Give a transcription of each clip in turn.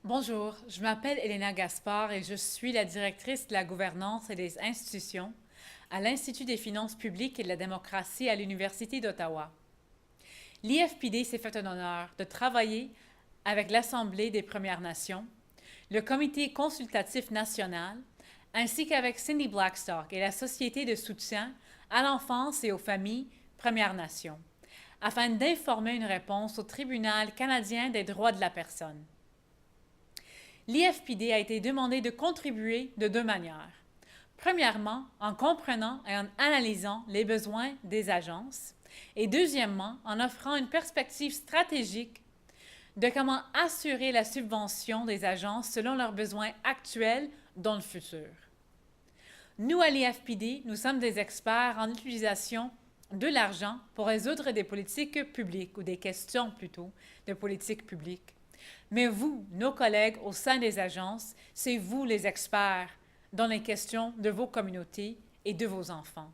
Bonjour, je m'appelle Elena Gaspard et je suis la directrice de la gouvernance et des institutions à l'Institut des finances publiques et de la démocratie à l'Université d'Ottawa. L'IFPD s'est fait un honneur de travailler avec l'Assemblée des Premières Nations, le Comité consultatif national, ainsi qu'avec Cindy Blackstock et la Société de soutien à l'enfance et aux familles Premières Nations, afin d'informer une réponse au Tribunal canadien des droits de la personne. L'IFPD a été demandé de contribuer de deux manières. Premièrement, en comprenant et en analysant les besoins des agences, et deuxièmement, en offrant une perspective stratégique de comment assurer la subvention des agences selon leurs besoins actuels dans le futur. Nous, à l'IFPD, nous sommes des experts en utilisation de l'argent pour résoudre des politiques publiques, ou des questions plutôt, de politiques publiques. Mais vous, nos collègues au sein des agences, c'est vous les experts dans les questions de vos communautés et de vos enfants.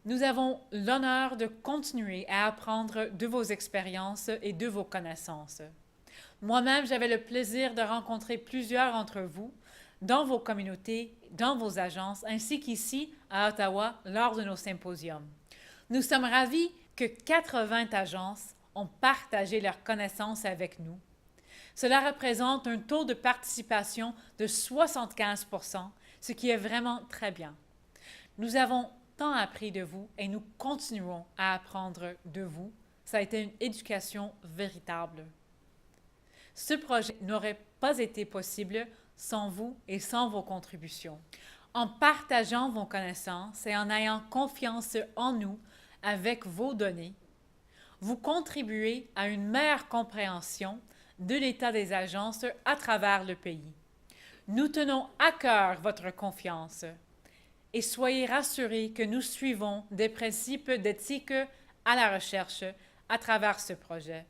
Nous avons l'honneur de continuer à apprendre de vos expériences et de vos connaissances. Moi-même, j'avais le plaisir de rencontrer plusieurs d'entre vous dans vos communautés, dans vos agences, ainsi qu'ici à Ottawa lors de nos symposiums. Nous sommes ravis que 80 agences ont partagé leurs connaissances avec nous. Cela représente un taux de participation de 75 %, ce qui est vraiment très bien. Nous avons tant appris de vous et nous continuons à apprendre de vous. Ça a été une éducation véritable. Ce projet n'aurait pas été possible sans vous et sans vos contributions. En partageant vos connaissances et en ayant confiance en nous avec vos données, vous contribuez à une meilleure compréhension de l'état des agences à travers le pays. Nous tenons à cœur votre confiance et soyez rassurés que nous suivons des principes d'éthique à la recherche à travers ce projet.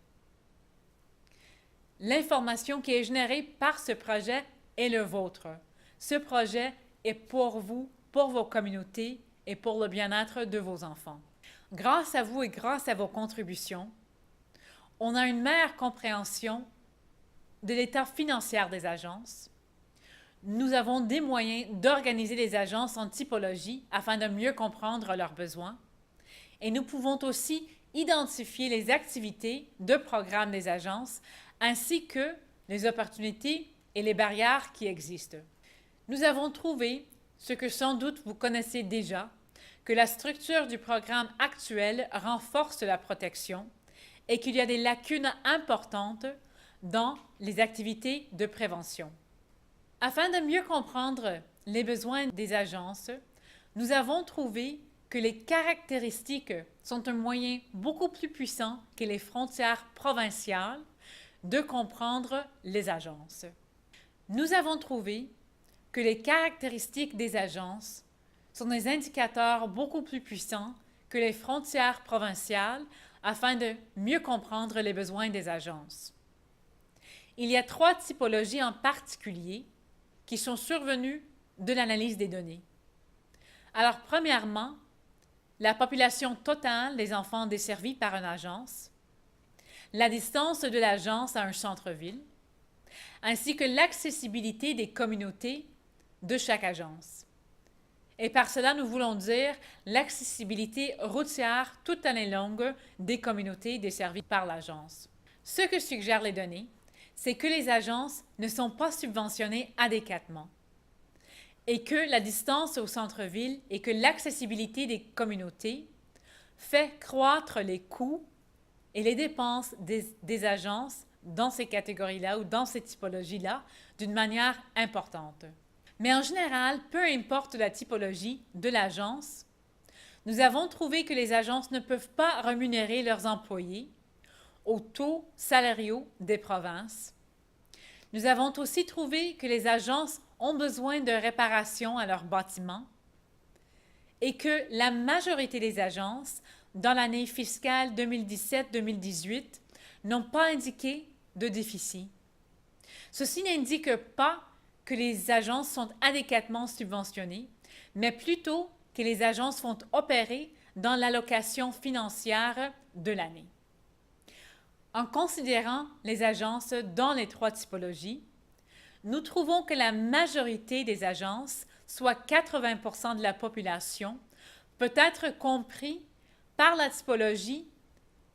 L'information qui est générée par ce projet est le vôtre. Ce projet est pour vous, pour vos communautés et pour le bien-être de vos enfants. Grâce à vous et grâce à vos contributions, on a une meilleure compréhension de l'état financier des agences. Nous avons des moyens d'organiser les agences en typologie afin de mieux comprendre leurs besoins. Et nous pouvons aussi identifier les activités de programme des agences ainsi que les opportunités et les barrières qui existent. Nous avons trouvé, ce que sans doute vous connaissez déjà, que la structure du programme actuel renforce la protection et qu'il y a des lacunes importantes dans les activités de prévention. Afin de mieux comprendre les besoins des agences, nous avons trouvé que les caractéristiques sont un moyen beaucoup plus puissant que les frontières provinciales de comprendre les agences. Nous avons trouvé que les caractéristiques des agences sont des indicateurs beaucoup plus puissants que les frontières provinciales afin de mieux comprendre les besoins des agences. Il y a trois typologies en particulier qui sont survenues de l'analyse des données. Alors, premièrement, la population totale des enfants desservis par une agence, la distance de l'agence à un centre-ville, ainsi que l'accessibilité des communautés de chaque agence. Et par cela, nous voulons dire l'accessibilité routière toute l'année longue des communautés desservies par l'agence. Ce que suggèrent les données, c'est que les agences ne sont pas subventionnées adéquatement et que la distance au centre-ville et que l'accessibilité des communautés fait croître les coûts et les dépenses des agences dans ces catégories-là ou dans ces typologies-là d'une manière importante. Mais en général, peu importe la typologie de l'agence, nous avons trouvé que les agences ne peuvent pas rémunérer leurs employés aux taux salariaux des provinces. Nous avons aussi trouvé que les agences ont besoin de réparations à leurs bâtiments et que la majorité des agences, dans l'année fiscale 2017-2018, n'ont pas indiqué de déficit. Ceci n'indique pas que les agences sont adéquatement subventionnées, mais plutôt que les agences vont opérer dans l'allocation financière de l'année. En considérant les agences dans les trois typologies, nous trouvons que la majorité des agences, soit 80% de la population, peut être compris par la typologie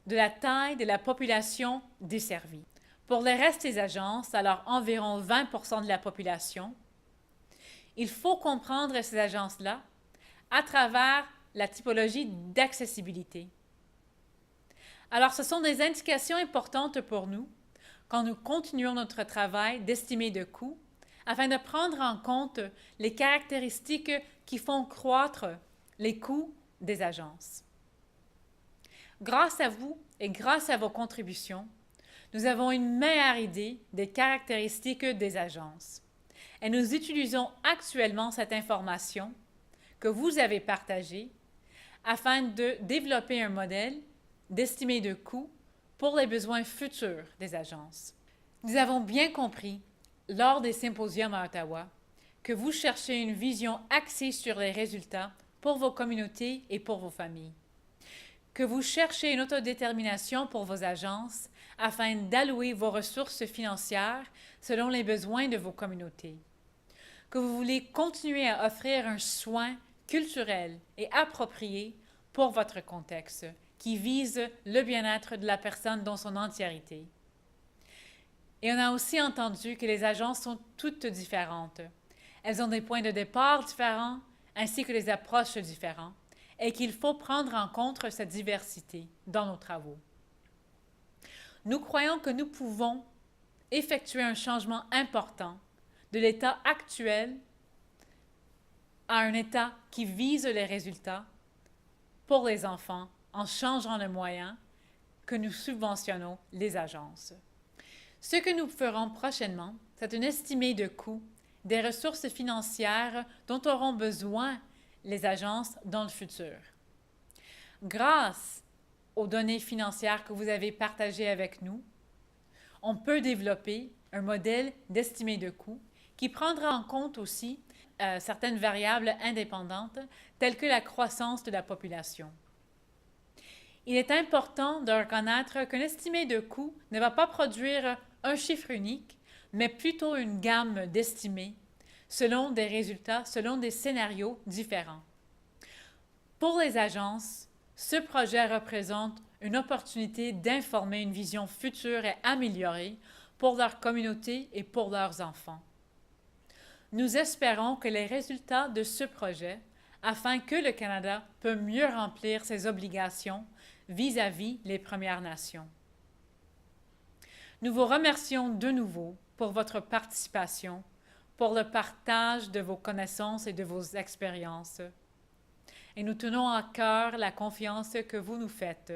de la taille de la population desservie. Pour le reste des agences, alors environ 20% de la population, il faut comprendre ces agences-là à travers la typologie d'accessibilité. Alors, ce sont des indications importantes pour nous quand nous continuons notre travail d'estimé de coûts afin de prendre en compte les caractéristiques qui font croître les coûts des agences. Grâce à vous et grâce à vos contributions, nous avons une meilleure idée des caractéristiques des agences. Et nous utilisons actuellement cette information que vous avez partagée afin de développer un modèle d'estimé de coûts pour les besoins futurs des agences. Nous avons bien compris, lors des symposiums à Ottawa, que vous cherchez une vision axée sur les résultats pour vos communautés et pour vos familles, que vous cherchez une autodétermination pour vos agences afin d'allouer vos ressources financières selon les besoins de vos communautés, que vous voulez continuer à offrir un soin culturel et approprié pour votre contexte, qui vise le bien-être de la personne dans son entièreté. Et on a aussi entendu que les agences sont toutes différentes. Elles ont des points de départ différents, ainsi que des approches différentes, et qu'il faut prendre en compte cette diversité dans nos travaux. Nous croyons que nous pouvons effectuer un changement important de l'état actuel à un état qui vise les résultats pour les enfants en changeant le moyen que nous subventionnons les agences. Ce que nous ferons prochainement, c'est une estimée de coût des ressources financières dont auront besoin les agences dans le futur. Grâce aux données financières que vous avez partagées avec nous, on peut développer un modèle d'estimé de coût qui prendra en compte aussi certaines variables indépendantes telles que la croissance de la population. Il est important de reconnaître qu'un estimé de coût ne va pas produire un chiffre unique, mais plutôt une gamme d'estimés selon des résultats, selon des scénarios différents. Pour les agences, ce projet représente une opportunité d'informer une vision future et améliorée pour leur communauté et pour leurs enfants. Nous espérons que les résultats de ce projet, afin que le Canada peut mieux remplir ses obligations vis-à-vis les Premières Nations. Nous vous remercions de nouveau pour votre participation, pour le partage de vos connaissances et de vos expériences. Et nous tenons à cœur la confiance que vous nous faites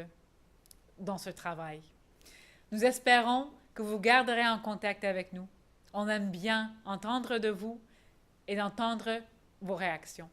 dans ce travail. Nous espérons que vous garderez en contact avec nous. On aime bien entendre de vous et d'entendre vos réactions.